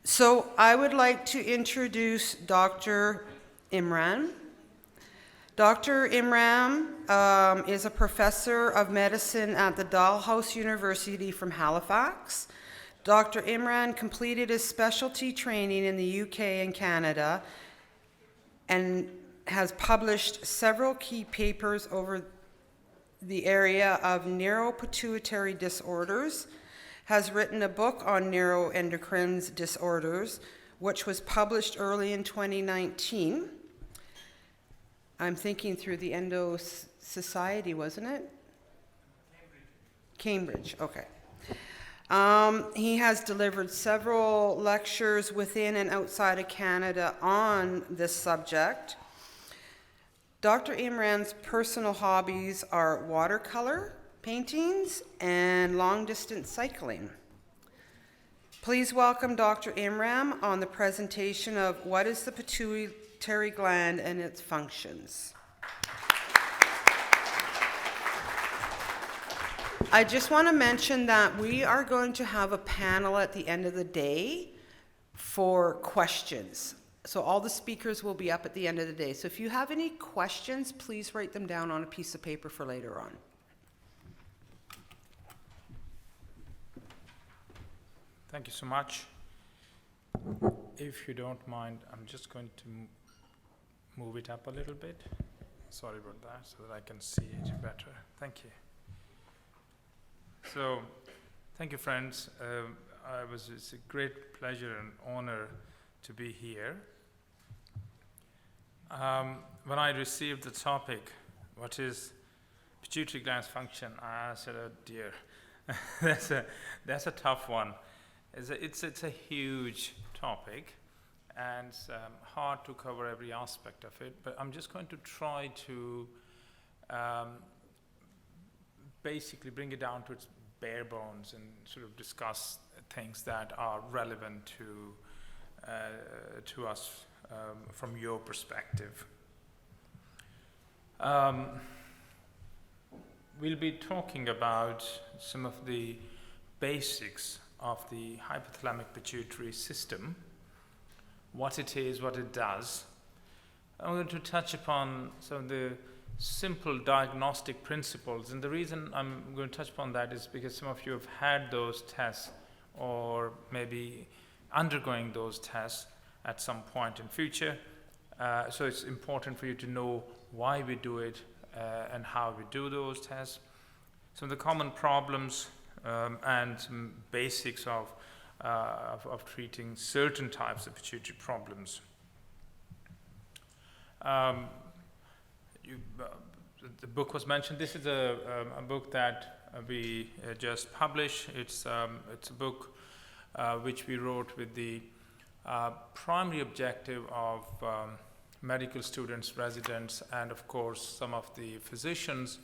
So I would like to introduce Dr. Imran. Dr. Imran is a professor of medicine at the Dalhousie University from Halifax. Dr. Imran completed his specialty training in the UK and Canada and has published several key papers over the area of neuropituitary disorders, has written a book on neuroendocrine disorders, which was published early in 2019. I'm thinking through the Endo Society, wasn't it? Cambridge, okay. He has delivered several lectures within and outside of Canada on this subject. Dr. Imran's personal hobbies are watercolor, paintings, and long-distance cycling. Please welcome Dr. Imran on the presentation of what is the pituitary gland and its functions. I just want to mention that we are going to have a panel at the end of the day for questions. So all the speakers will be up at the end of the day. So if you have any questions, please write them down on a piece of paper for later on. Thank you so much. If you don't mind, I'm just going to move it up a little bit. Sorry about that, so that I can see it better. Thank you. So, thank you, friends. It's a great pleasure and honor to be here. When I received the topic, what is pituitary gland's function, I said, oh dear, that's a tough one. It's a huge topic, and it's hard to cover every aspect of it, but I'm just going to try to basically bring it down to its bare bones and sort of discuss things that are relevant to us from your perspective. We'll be talking about some of the basics of the hypothalamic pituitary system, what it is, what it does. I'm going to touch upon some of the simple diagnostic principles, and the reason I'm going to touch upon that is because some of you have had those tests or maybe undergoing those tests at some point in future, so it's important for you to know why we do it and how we do those tests. Some of the common problems and some basics of treating certain types of pituitary problems. The book was mentioned. This is a book that we just published. It's a book which we wrote with the primary objective of medical students, residents, and of course some of the physicians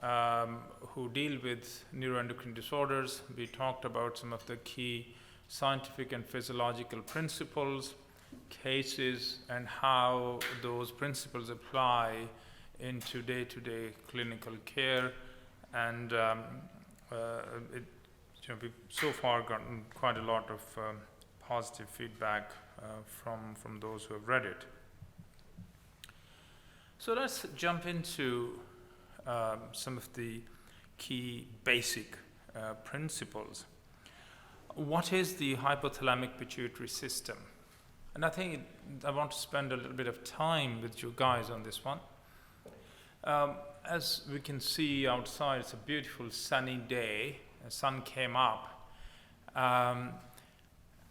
who deal with neuroendocrine disorders. We talked about some of the key scientific and physiological principles, cases, and how those principles apply into day-to-day clinical care. And we've so far gotten quite a lot of positive feedback from those who have read it. So let's jump into some of the key basic principles. What is the hypothalamic pituitary system? And I think I want to spend a little bit of time with you guys on this one. As we can see outside, it's a beautiful sunny day. The sun came up.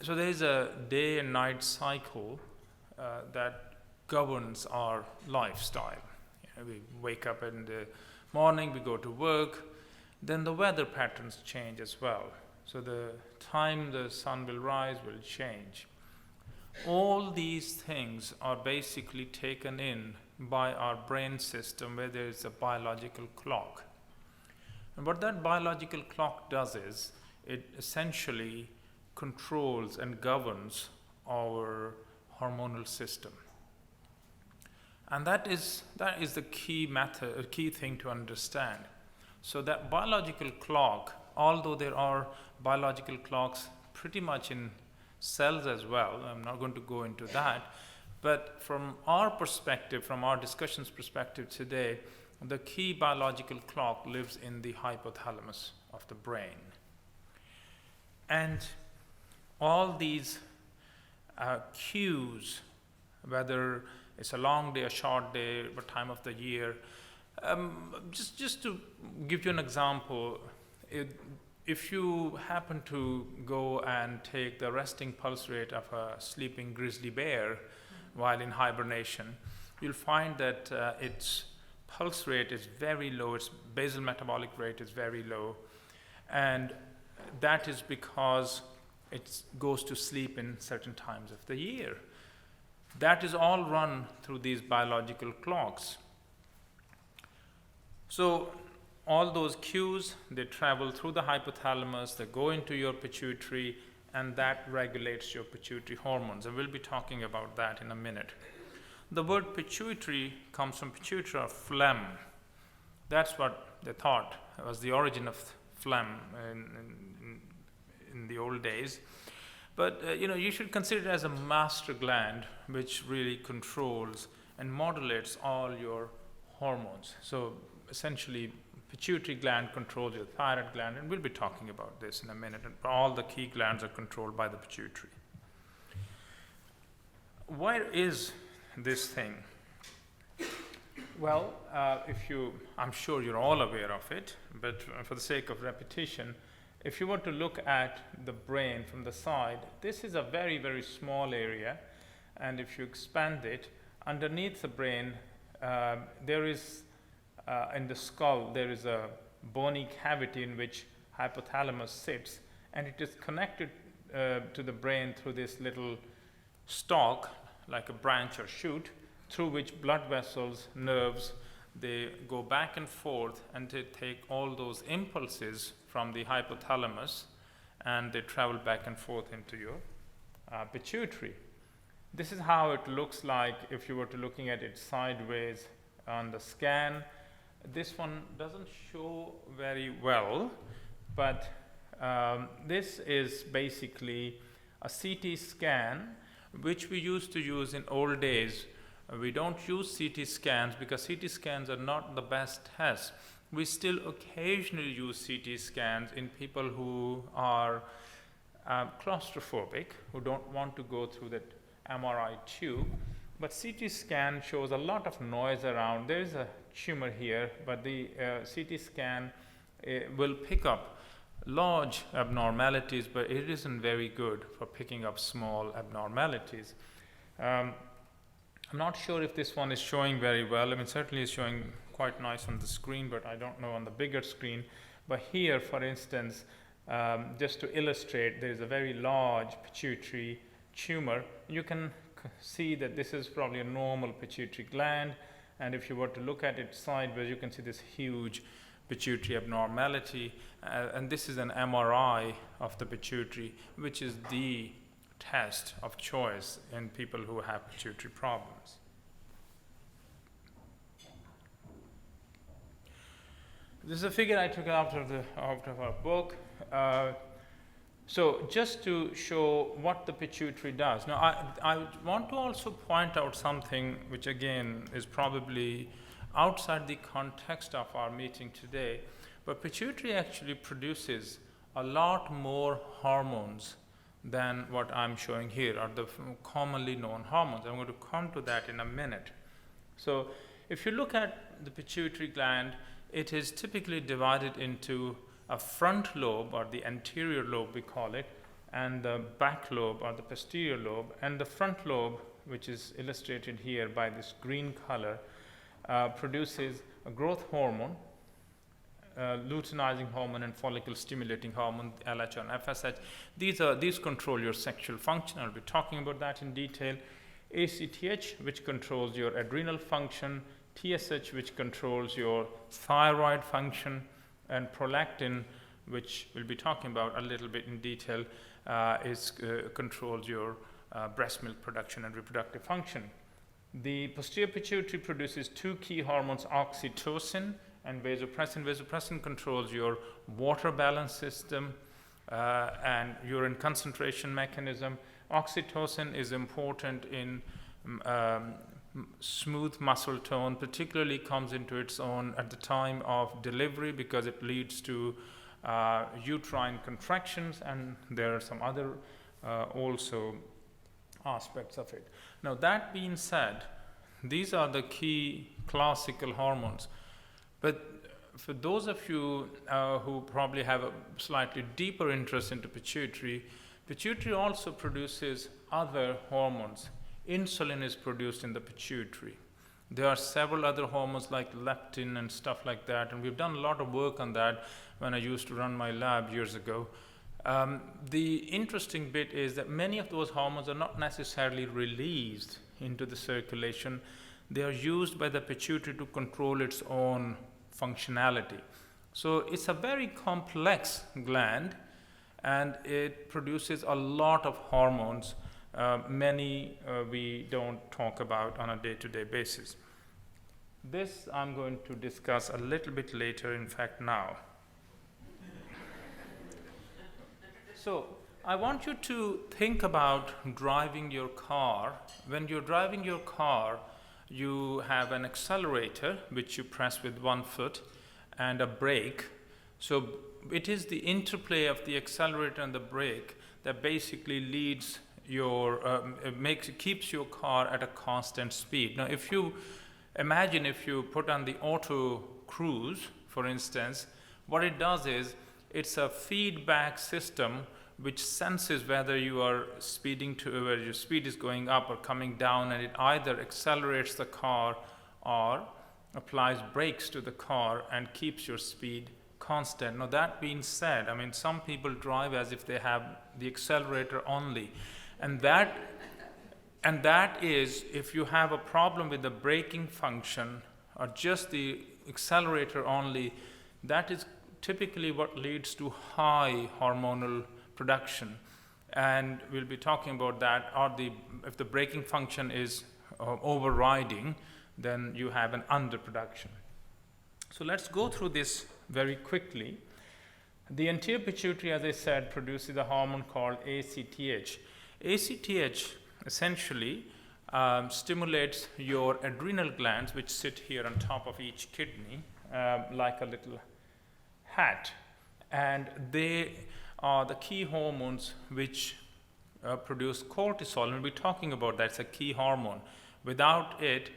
So there is a day and night cycle that governs our lifestyle. We wake up in the morning, we go to work, then the weather patterns change as well. So the time the sun will rise will change. All these things are basically taken in by our brain system where there is a biological clock. And what that biological clock does is it essentially controls and governs our hormonal system. And that is the key thing to understand. So that biological clock, although there are biological clocks pretty much in cells as well. I'm not going to go into that. But from our perspective, from our discussion's perspective today, the key biological clock lives in the hypothalamus of the brain. And all these cues, whether it's a long day, a short day, what time of the year, just to give you an example, if you happen to go and take the resting pulse rate of a sleeping grizzly bear while in hibernation, you'll find that its pulse rate is very low, its basal metabolic rate is very low, and that is because it goes to sleep in certain times of the year. That is all run through these biological clocks. So all those cues, they travel through the hypothalamus, they go into your pituitary, and that regulates your pituitary hormones. And we'll be talking about that in a minute. The word pituitary comes from pituitary, or phlegm. That's what they thought was the origin of phlegm in the old days. But you should consider it as a master gland which really controls and modulates all your hormones. So essentially, pituitary gland controls your thyroid gland, and we'll be talking about this in a minute. And all the key glands are controlled by the pituitary. Where is this thing? Well, I'm sure you're all aware of it, but for the sake of repetition, if you were to look at the brain from the side, this is a very, very small area, and if you expand it, underneath the brain, there is, in the skull, there is a bony cavity in which hypothalamus sits, and it is connected to the brain through this little stalk, like a branch or shoot, through which blood vessels, nerves, they go back and forth, and they take all those impulses from the hypothalamus, and they travel back and forth into your pituitary. This is how it looks like if you were to looking at it sideways on the scan. This one doesn't show very well, but this is basically a CT scan, which we used to use in old days. We don't use CT scans because CT scans are not the best test. We still occasionally use CT scans in people who are claustrophobic, who don't want to go through that MRI tube. But CT scan shows a lot of noise around. There is a tumor here, but the CT scan will pick up large abnormalities, but it isn't very good for picking up small abnormalities. I'm not sure if this one is showing very well. I mean, certainly it's showing quite nice on the screen, but I don't know on the bigger screen. But here, for instance, just to illustrate, there is a very large pituitary tumor. You can see that this is probably a normal pituitary gland, and if you were to look at it sideways, you can see this huge pituitary abnormality, and this is an MRI of the pituitary, which is the test of choice in people who have pituitary problems. This is a figure I took out of our book. So just to show what the pituitary does. Now, I want to also point out something which again is probably outside the context of our meeting today, but pituitary actually produces a lot more hormones than what I'm showing here, or the commonly known hormones. I'm going to come to that in a minute. So if you look at the pituitary gland, it is typically divided into a front lobe, or the anterior lobe we call it, and the back lobe, or the posterior lobe. And the front lobe, which is illustrated here by this green color, produces a growth hormone, luteinizing hormone, and follicle stimulating hormone, LH and FSH. These control your sexual function. I'll be talking about that in detail. ACTH, which controls your adrenal function, TSH, which controls your thyroid function, and prolactin, which we'll be talking about a little bit in detail, controls your breast milk production and reproductive function. The posterior pituitary produces two key hormones, oxytocin and vasopressin. Vasopressin controls your water balance system, and urine concentration mechanism. Oxytocin is important in smooth muscle tone, particularly comes into its own at the time of delivery because it leads to uterine contractions, and there are some other also aspects of it. Now, that being said, these are the key classical hormones. But for those of you who probably have a slightly deeper interest into pituitary, pituitary also produces other hormones. Insulin is produced in the pituitary. There are several other hormones like leptin and stuff like that, and we've done a lot of work on that when I used to run my lab years ago. The interesting bit is that many of those hormones are not necessarily released into the circulation. They are used by the pituitary to control its own functionality. So it's a very complex gland, and it produces a lot of hormones. Many we don't talk about on a day-to-day basis. This I'm going to discuss a little bit later, in fact now. So I want you to think about driving your car. When you're driving your car, you have an accelerator which you press with one foot and a brake. So it is the interplay of the accelerator and the brake that basically leads keeps your car at a constant speed. Now, if you imagine if you put on the auto cruise, for instance, what it does is it's a feedback system which senses whether you are speeding to where your speed is going up or coming down, and it either accelerates the car or applies brakes to the car and keeps your speed constant. Now, that being said, I mean, some people drive as if they have the accelerator only, and that is if you have a problem with the braking function or just the accelerator only, that is typically what leads to high hormonal production, and we'll be talking about that. Or if the braking function is overriding, then you have an underproduction. So let's go through this very quickly. The anterior pituitary, as I said, produces a hormone called ACTH. ACTH essentially stimulates your adrenal glands, which sit here on top of each kidney like a little hat, and they are the key hormones which produce cortisol, and we'll be talking about that. It's a key hormone. Without it,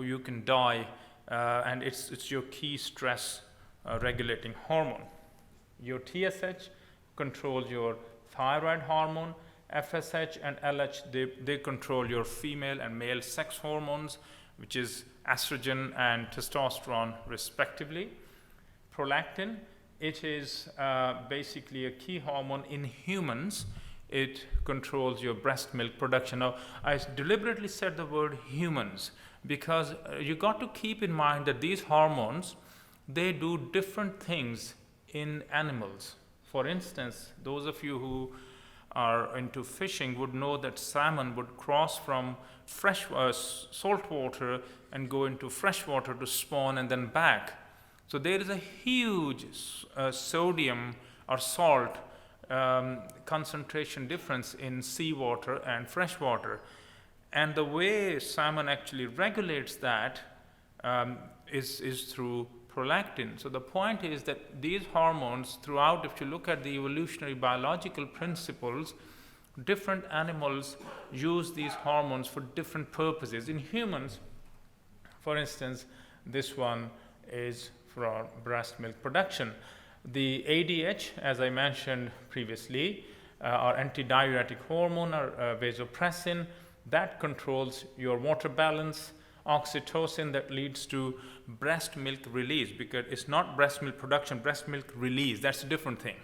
you can die, and it's your key stress regulating hormone. Your TSH controls your thyroid hormone. FSH and LH, they control your female and male sex hormones, which is estrogen and testosterone respectively. Prolactin, it is basically a key hormone in humans. It controls your breast milk production. Now, I deliberately said the word humans because you got to keep in mind that these hormones, they do different things in animals. For instance, those of you who are into fishing would know that salmon would cross from fresh salt water and go into fresh water to spawn and then back. So there is a huge sodium or salt concentration difference in seawater and fresh water. And the way salmon actually regulates that is through prolactin. So the point is that these hormones throughout, if you look at the evolutionary biological principles, different animals use these hormones for different purposes. In humans, for instance, this one is for our breast milk production. The ADH, as I mentioned previously, our antidiuretic hormone or vasopressin, that controls your water balance. Oxytocin, that leads to breast milk release, because it's not breast milk production, breast milk release, that's a different thing.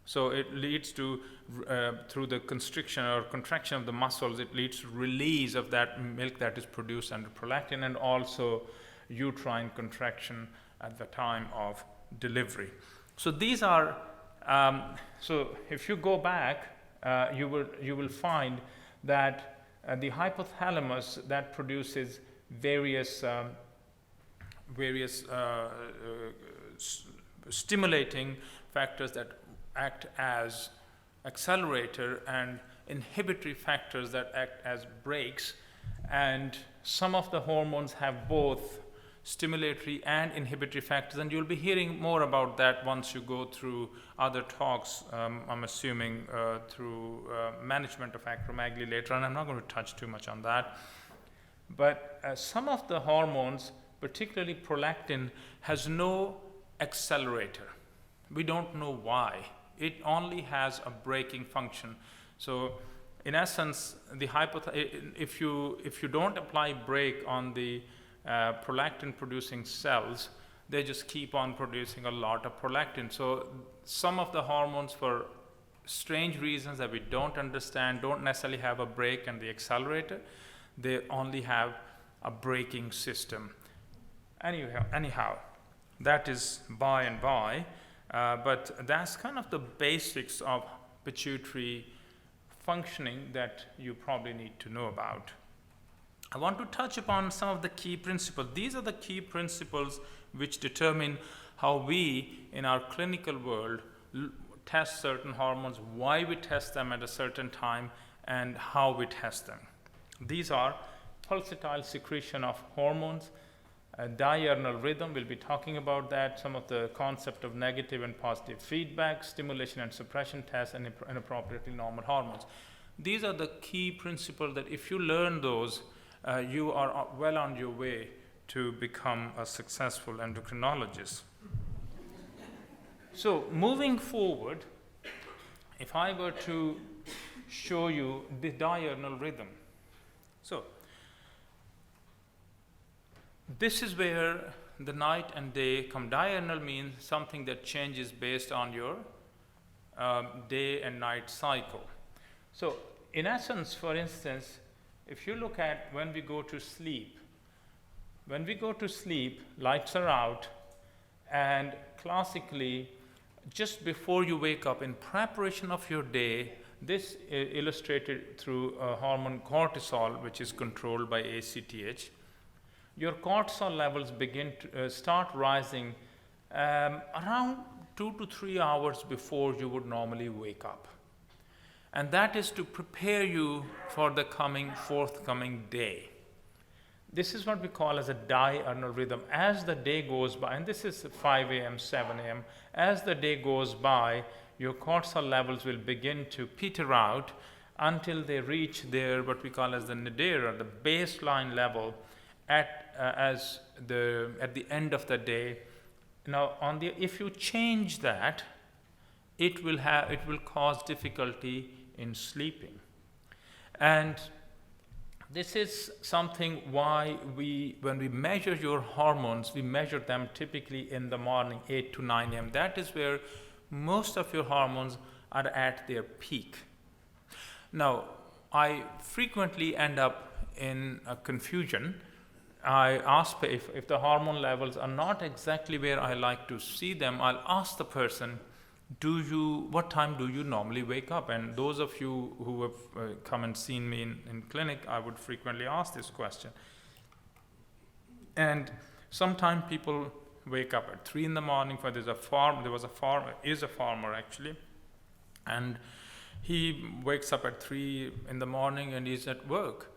So it leads to, through the constriction or contraction of the muscles, it leads to release of that milk that is produced under prolactin, and also uterine contraction at the time of delivery. So these are, so if you go back, you will find that the hypothalamus that produces various stimulating factors that act as accelerator and inhibitory factors that act as brakes. And some of the hormones have both stimulatory and inhibitory factors, and you'll be hearing more about that once you go through other talks, I'm assuming through management of acromegaly later on. I'm not going to touch too much on that. But some of the hormones, particularly prolactin, has no accelerator. We don't know why. It only has a braking function. So in essence, if you don't apply brake on the prolactin producing cells, they just keep on producing a lot of prolactin. So some of the hormones, for strange reasons that we don't understand, don't necessarily have a brake and the accelerator. They only have a braking system. Anyhow, that is by and by, but that's kind of the basics of pituitary functioning that you probably need to know about. I want to touch upon some of the key principles. These are the key principles which determine how we, in our clinical world, test certain hormones, why we test them at a certain time, and how we test them. These are pulsatile secretion of hormones, diurnal rhythm, we'll be talking about that, some of the concept of negative and positive feedback, stimulation and suppression tests, and inappropriately normal hormones. These are the key principles that if you learn those, you are well on your way to become a successful endocrinologist. So moving forward, if I were to show you the diurnal rhythm. So this is where the night and day come. Diurnal means something that changes based on your day and night cycle. So in essence, for instance, if you look at when we go to sleep, lights are out, and classically, just before you wake up, in preparation of your day, this is illustrated through a hormone cortisol, which is controlled by ACTH. Your cortisol levels begin to start rising around 2 to 3 hours before you would normally wake up. And that is to prepare you for the forthcoming day. This is what we call as a diurnal rhythm. As the day goes by, and this is 5 a.m., 7 a.m., as the day goes by, your cortisol levels will begin to peter out until they reach their, what we call as the nadir, or the baseline level, at the end of the day. Now, if you change that, it will cause difficulty in sleeping. And this is something why when we measure your hormones, we measure them typically in the morning, 8 to 9 a.m. That is where most of your hormones are at their peak. Now, I frequently end up in a confusion. I ask if the hormone levels are not exactly where I like to see them, I'll ask the person, what time do you normally wake up? And those of you who have come and seen me in clinic, I would frequently ask this question. And sometimes people wake up at 3 in the morning. There is a farmer actually, and he wakes up at 3 in the morning and he's at work.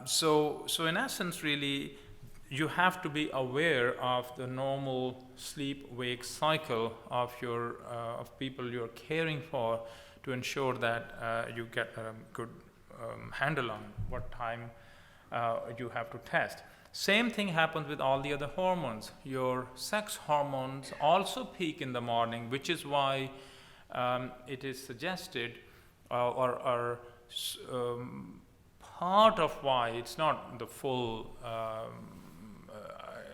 So in essence, really, you have to be aware of the normal sleep-wake cycle of people you're caring for to ensure that you get a good handle on what time you have to test. Same thing happens with all the other hormones. Your sex hormones also peak in the morning, which is why it is suggested or part of why, it's not the full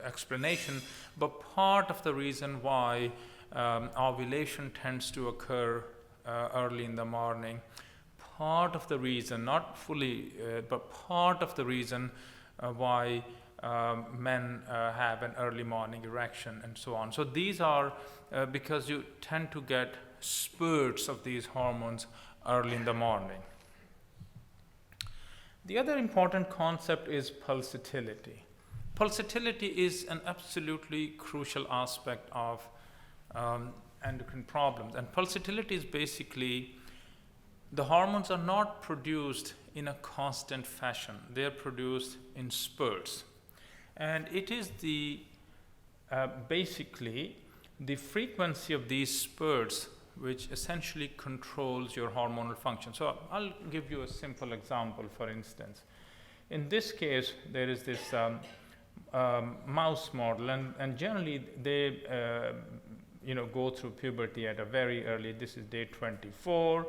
explanation, but part of the reason why ovulation tends to occur early in the morning. Part of the reason, not fully, but part of the reason why men have an early morning erection and so on. So these are because you tend to get spurts of these hormones early in the morning. The other important concept is pulsatility. Pulsatility is an absolutely crucial aspect of endocrine problems. And pulsatility is basically the hormones are not produced in a constant fashion. They are produced in spurts. And it is basically the frequency of these spurts which essentially controls your hormonal function. So I'll give you a simple example, for instance. In this case, there is this mouse model, and generally they go through puberty at a very early, this is day 24,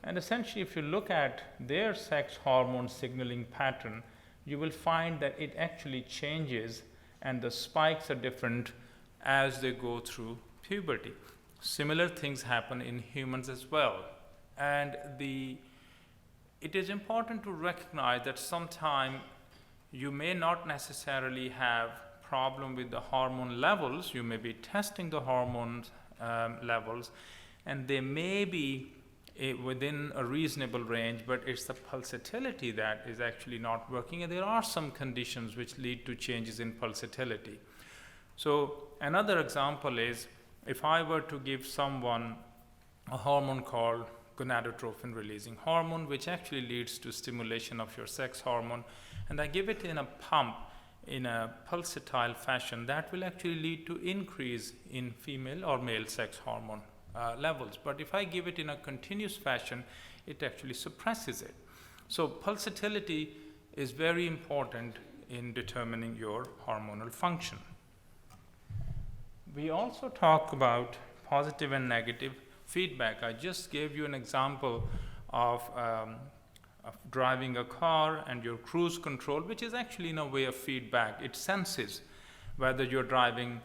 and essentially if you look at their sex hormone signaling pattern, you will find that it actually changes and the spikes are different as they go through puberty. Similar things happen in humans as well. And it is important to recognize that sometimes you may not necessarily have problem with the hormone levels. You may be testing the hormone levels, and they may be within a reasonable range, but it's the pulsatility that is actually not working, and there are some conditions which lead to changes in pulsatility. So another example is, if I were to give someone a hormone called gonadotrophin releasing hormone, which actually leads to stimulation of your sex hormone, and I give it in a pump in a pulsatile fashion, that will actually lead to increase in female or male sex hormone levels. But if I give it in a continuous fashion, it actually suppresses it. So pulsatility is very important in determining your hormonal function. We also talk about positive and negative feedback. I just gave you an example of driving a car and your cruise control, which is actually in a way of feedback. It senses whether you're driving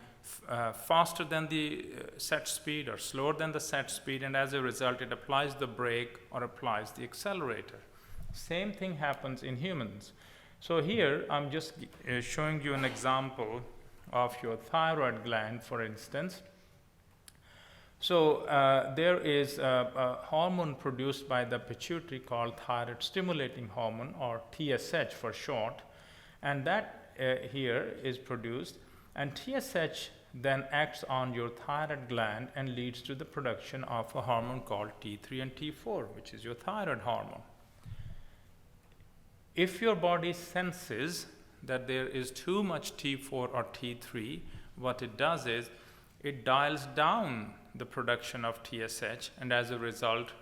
faster than the set speed or slower than the set speed, and as a result it applies the brake or applies the accelerator. Same thing happens in humans. So here I'm just showing you an example of your thyroid gland, for instance. So there is a hormone produced by the pituitary called thyroid stimulating hormone, or TSH for short, and that here is produced, and TSH then acts on your thyroid gland and leads to the production of a hormone called T3 and T4, which is your thyroid hormone. If your body senses that there is too much T4 or T3, what it does is it dials down the production of TSH, and as a result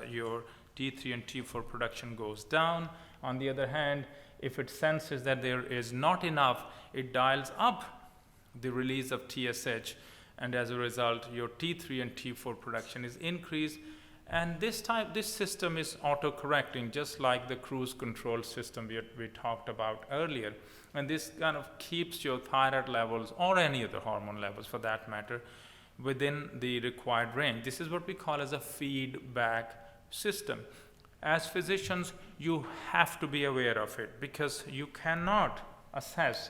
your T3 and T4 production goes down. On the other hand, if it senses that there is not enough, it dials up the release of TSH, and as a result your T3 and T4 production is increased. And this system is auto-correcting, just like the cruise control system we talked about earlier. And this kind of keeps your thyroid levels, or any other hormone levels for that matter, within the required range. This is what we call as a feedback system. As physicians, you have to be aware of it, because you cannot assess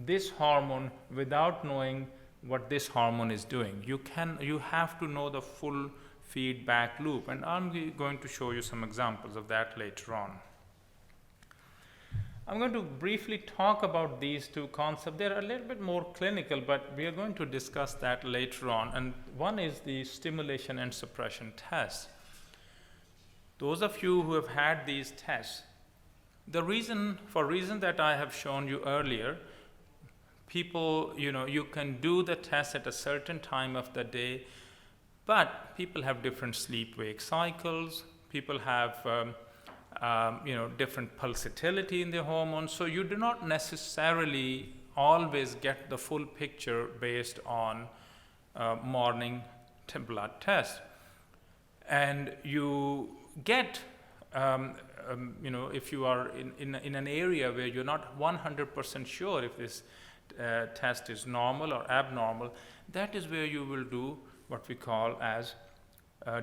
this hormone without knowing what this hormone is doing. You have to know the full feedback loop, and I'm going to show you some examples of that later on. I'm going to briefly talk about these two concepts. They're a little bit more clinical, but we are going to discuss that later on. And one is the stimulation and suppression test. Those of you who have had these tests, the reason that I have shown you earlier, people, you can do the test at a certain time of the day, but people have different sleep-wake cycles. People have different pulsatility in their hormones, so you do not necessarily always get the full picture based on morning blood test. And you get, if you are in an area where you're not 100% sure if this test is normal or abnormal, that is where you will do what we call as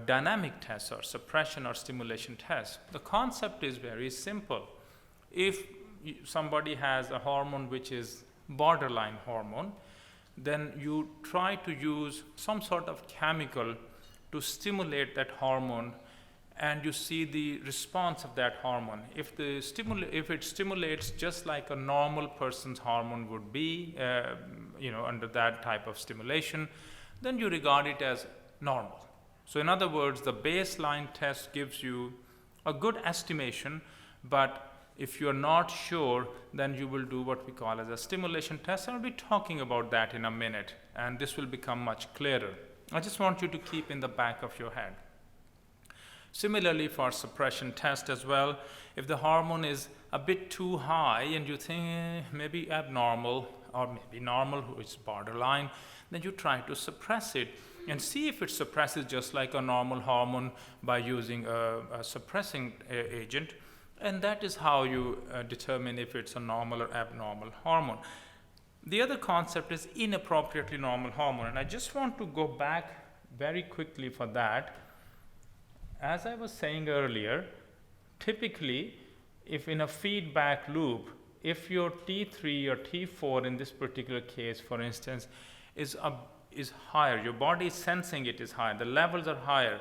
dynamic tests, or suppression or stimulation tests. The concept is very simple. If somebody has a hormone which is borderline hormone, then you try to use some sort of chemical to stimulate that hormone, and you see the response of that hormone. If it stimulates just like a normal person's hormone would be, under that type of stimulation, then you regard it as normal. So in other words, the baseline test gives you a good estimation, but if you're not sure, then you will do what we call as a stimulation test. I'll be talking about that in a minute, and this will become much clearer. I just want you to keep in the back of your head. Similarly, for suppression test as well, if the hormone is a bit too high and you think maybe abnormal or maybe normal, which is borderline, then you try to suppress it and see if it suppresses just like a normal hormone by using a suppressing agent. And that is how you determine if it's a normal or abnormal hormone. The other concept is inappropriately normal hormone. And I just want to go back very quickly for that. As I was saying earlier, typically, if in a feedback loop, if your T3 or T4 in this particular case, for instance, is higher, your body is sensing it is higher, the levels are higher,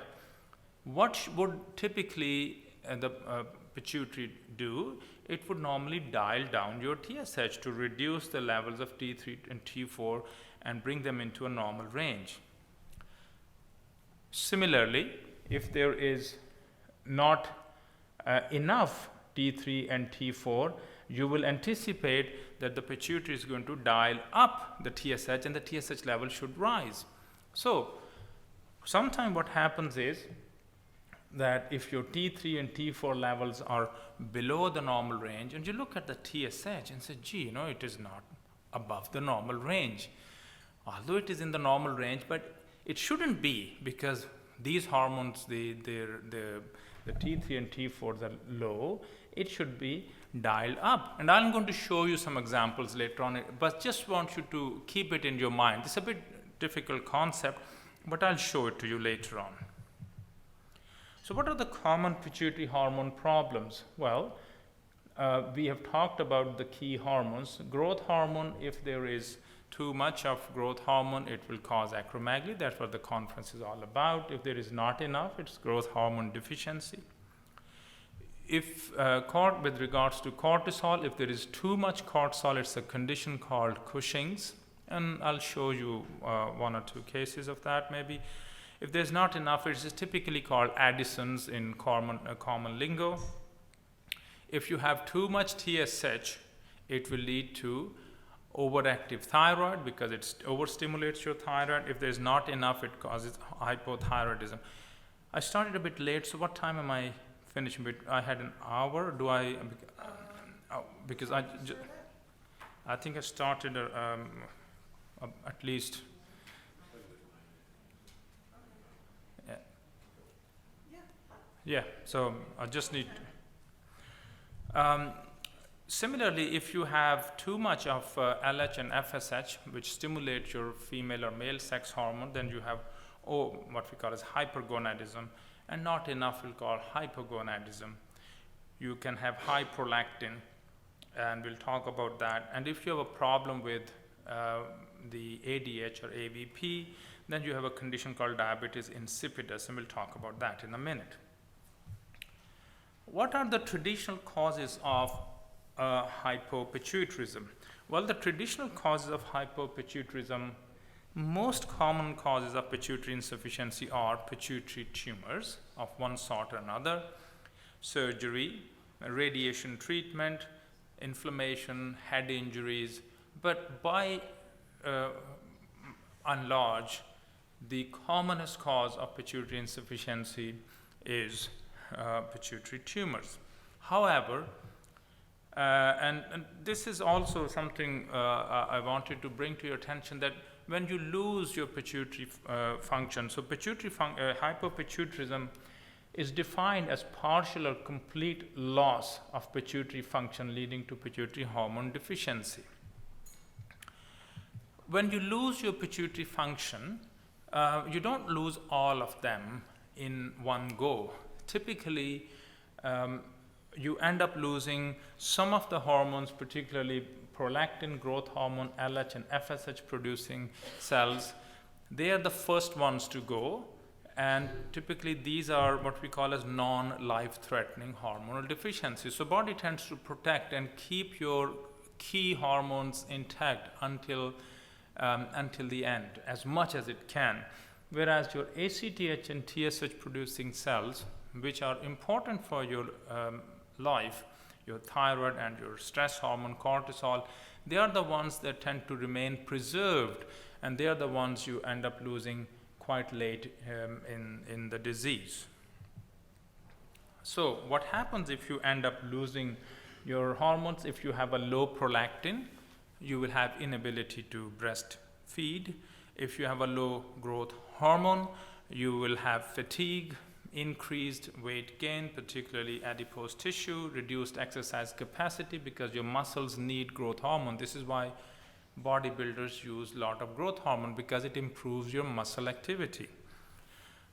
what would typically the pituitary do? It would normally dial down your TSH to reduce the levels of T3 and T4 and bring them into a normal range. Similarly, if there is not enough T3 and T4, you will anticipate that the pituitary is going to dial up the TSH and the TSH level should rise. So, sometimes what happens is that if your T3 and T4 levels are below the normal range and you look at the TSH and say, gee, it is not above the normal range. Although it is in the normal range, but it shouldn't be, because these hormones, the T3 and T4 are low, it should be dialed up. And I'm going to show you some examples later on, but just want you to keep it in your mind. It's a bit difficult concept, but I'll show it to you later on. So what are the common pituitary hormone problems? Well, we have talked about the key hormones. Growth hormone, if there is too much of growth hormone, it will cause acromegaly. That's what the conference is all about. If there is not enough, it's growth hormone deficiency. If with regards to cortisol, if there is too much cortisol, it's a condition called Cushing's, and I'll show you one or two cases of that maybe. If there's not enough, it is typically called Addison's in common lingo. If you have too much TSH, it will lead to overactive thyroid because it overstimulates your thyroid. If there's not enough, it causes hypothyroidism. I started a bit late, so what time am I finishing? I had an hour. Because I think I started at least. Yeah, so I just need. Similarly, if you have too much of LH and FSH, which stimulate your female or male sex hormone, then you have what we call as hypergonadism, and not enough we'll call hypogonadism. You can have high prolactin, and we'll talk about that. And if you have a problem with the ADH or AVP, then you have a condition called diabetes insipidus, and we'll talk about that in a minute. What are the traditional causes of hypopituitarism? Well, the traditional causes of hypopituitarism, most common causes of pituitary insufficiency are pituitary tumors of one sort or another, surgery, radiation treatment, inflammation, head injuries, but by and large, the commonest cause of pituitary insufficiency is pituitary tumors. However, and this is also something I wanted to bring to your attention, that when you lose your pituitary function, so hypopituitarism is defined as partial or complete loss of pituitary function leading to pituitary hormone deficiency. When you lose your pituitary function, you don't lose all of them in one go. Typically, you end up losing some of the hormones, particularly prolactin, growth hormone, LH, and FSH producing cells. They are the first ones to go, and typically these are what we call as non-life-threatening hormonal deficiencies. So body tends to protect and keep your key hormones intact until until the end, as much as it can. Whereas your ACTH and TSH producing cells, which are important for your life, your thyroid and your stress hormone cortisol, they are the ones that tend to remain preserved, and they are the ones you end up losing quite late in the disease. So what happens if you end up losing your hormones? If you have a low prolactin, you will have inability to breastfeed. If you have a low growth hormone, you will have fatigue, increased weight gain, particularly adipose tissue, reduced exercise capacity, because your muscles need growth hormone. This is why bodybuilders use a lot of growth hormone, because it improves your muscle activity.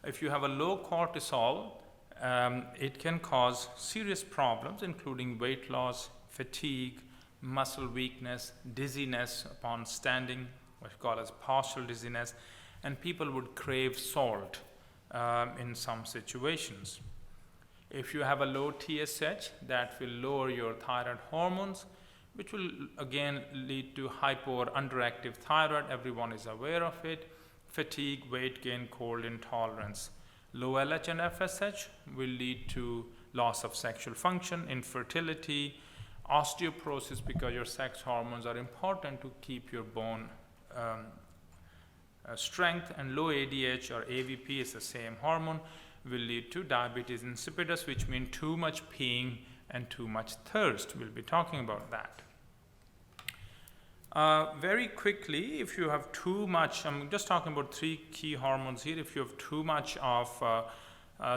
If you have a low cortisol, it can cause serious problems, including weight loss, fatigue, muscle weakness, dizziness upon standing, what we call as partial dizziness, and people would crave salt in some situations. If you have a low TSH, that will lower your thyroid hormones, which will again lead to hypo or underactive thyroid. Everyone is aware of it. Fatigue, weight gain, cold intolerance. Low LH and FSH will lead to loss of sexual function, infertility, osteoporosis, because your sex hormones are important to keep your bone strength, and low ADH or AVP is the same hormone, will lead to diabetes insipidus, which means too much peeing and too much thirst. We'll be talking about that. Very quickly, if you have too much, I'm just talking about 3 key hormones here. If you have too much of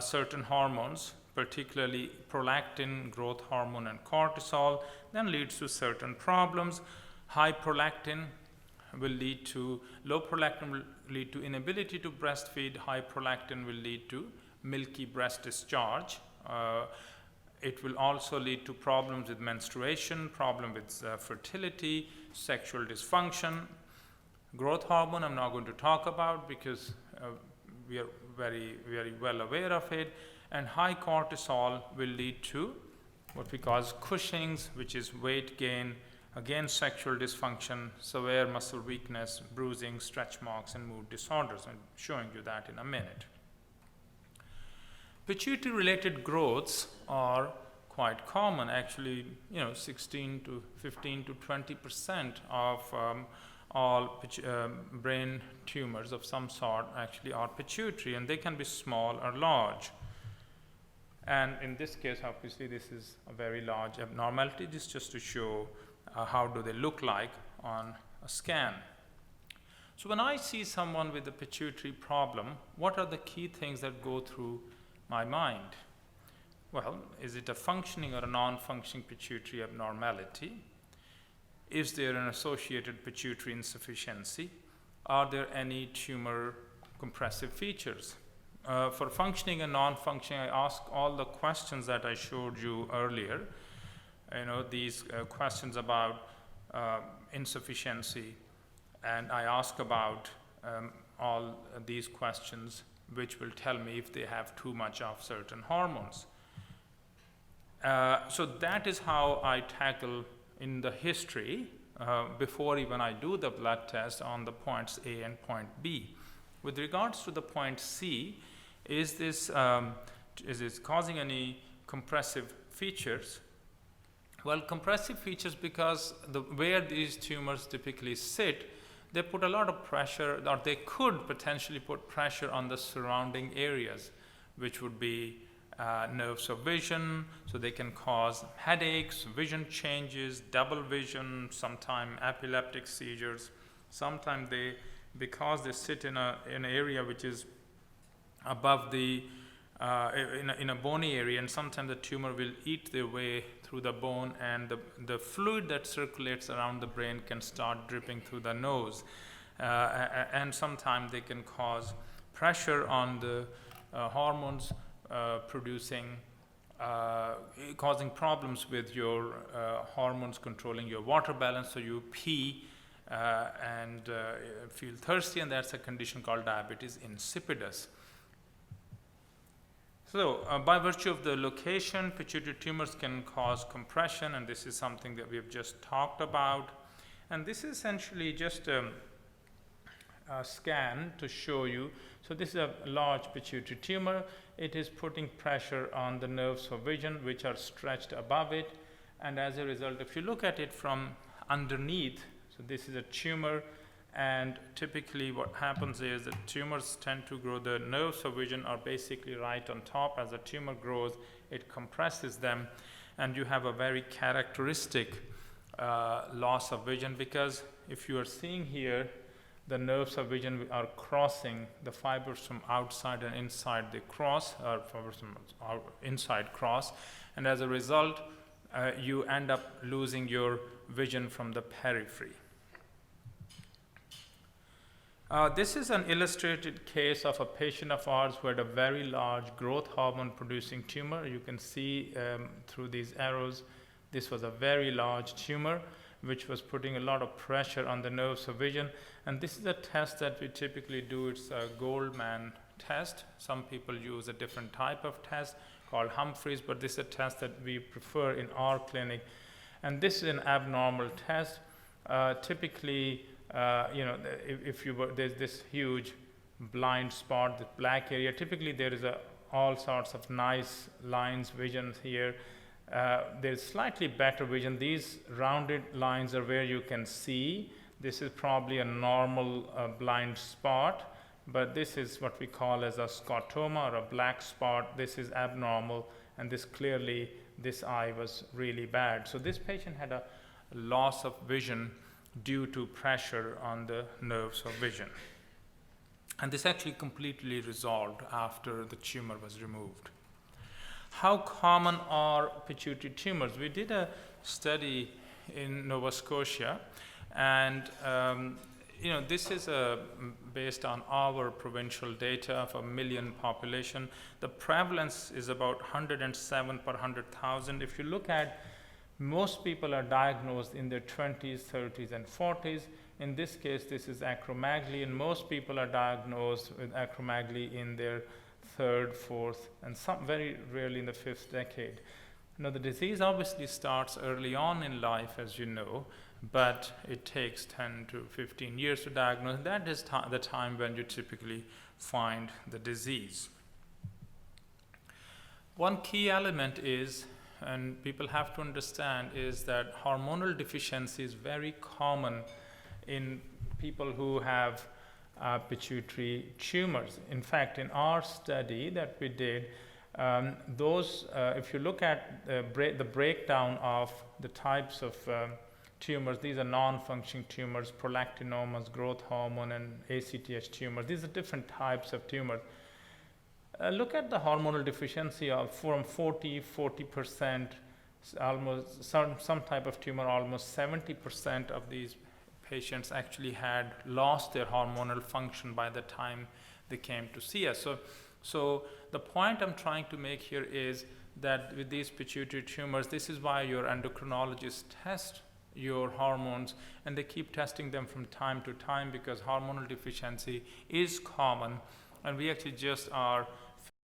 certain hormones, particularly prolactin, growth hormone, and cortisol, then leads to certain problems. High prolactin will lead to, low prolactin will lead to inability to breastfeed. High prolactin will lead to milky breast discharge. It will also lead to problems with menstruation, problem with fertility, sexual dysfunction. Growth hormone I'm not going to talk about, because we are very, very well aware of it. And high cortisol will lead to what we call Cushing's, which is weight gain, again sexual dysfunction, severe muscle weakness, bruising, stretch marks, and mood disorders. I'm showing you that in a minute. Pituitary related growths are quite common, actually, 16 to 15 to 20% of all brain tumors of some sort actually are pituitary, and they can be small or large. And in this case, obviously, this is a very large abnormality. This is just to show how do they look like on a scan. So when I see someone with a pituitary problem, what are the key things that go through my mind? Well, is it a functioning or a non-functioning pituitary abnormality? Is there an associated pituitary insufficiency? Are there any tumor compressive features? For functioning and non-functioning, I ask all the questions that I showed you earlier. These questions about insufficiency, and I ask about all these questions, which will tell me if they have too much of certain hormones. So that is how I tackle in the history before even I do the blood test on the points A and point B. With regards to the point C, is this causing any compressive features? Well, compressive features, because where these tumors typically sit, they put a lot of pressure, or they could potentially put pressure on the surrounding areas, which would be nerves of vision, so they can cause headaches, vision changes, double vision, sometimes epileptic seizures. Sometimes because they sit in an area which is above the in a bony area, and sometimes the tumor will eat their way through the bone, and the fluid that circulates around the brain can start dripping through the nose, and sometimes they can cause pressure on the hormones causing problems with your hormones controlling your water balance, so you pee and feel thirsty, and that's a condition called diabetes insipidus. So, by virtue of the location, pituitary tumors can cause compression, and this is something that we have just talked about. And this is essentially just scan to show you. So this is a large pituitary tumor. It is putting pressure on the nerves of vision, which are stretched above it. And as a result, if you look at it from underneath, so this is a tumor, and typically what happens is that tumors tend to grow, the nerves of vision are basically right on top. As the tumor grows, it compresses them, and you have a very characteristic loss of vision, because if you are seeing here, the nerves of vision are crossing, the fibers from outside and inside they cross, or fibers from inside cross, and as a result, you end up losing your vision from the periphery. This is an illustrated case of a patient of ours who had a very large growth hormone producing tumor. You can see through these arrows, this was a very large tumor which was putting a lot of pressure on the nerves of vision. And this is a test that we typically do. It's a Goldman test. Some people use a different type of test called Humphreys, but this is a test that we prefer in our clinic. And this is an abnormal test. Typically, if you were, there's this huge blind spot, the black area. Typically, there is all sorts of nice lines, visions here. There's slightly better vision. These rounded lines are where you can see. This is probably a normal blind spot, but this is what we call as a scotoma or a black spot. This is abnormal, and this clearly, this eye was really bad. So this patient had a loss of vision due to pressure on the nerves of vision. And this actually completely resolved after the tumor was removed. How common are pituitary tumors? We did a study in Nova Scotia, and this is based on our provincial data of 1 million population. The prevalence is about 107 per 100,000. If you look at, most people are diagnosed in their 20s, 30s, and 40s. In this case, this is acromegaly, and most people are diagnosed with acromegaly in their third, fourth, and some very rarely in the fifth decade. Now, the disease obviously starts early on in life, as you know, but it takes 10 to 15 years to diagnose. That is the time when you typically find the disease. One key element is, and people have to understand, is that hormonal deficiency is very common in people who have pituitary tumors. In fact, in our study that we did, if you look at the breakdown of the types of tumors, these are non-functioning tumors, prolactinomas, growth hormone, and ACTH tumors. These are different types of tumors. Look at the hormonal deficiency of from 40%, almost some type of tumor, almost 70% of these patients actually had lost their hormonal function by the time they came to see us. So the point I'm trying to make here is that with these pituitary tumors, this is why your endocrinologists test your hormones, and they keep testing them from time to time, because hormonal deficiency is common, and we actually just are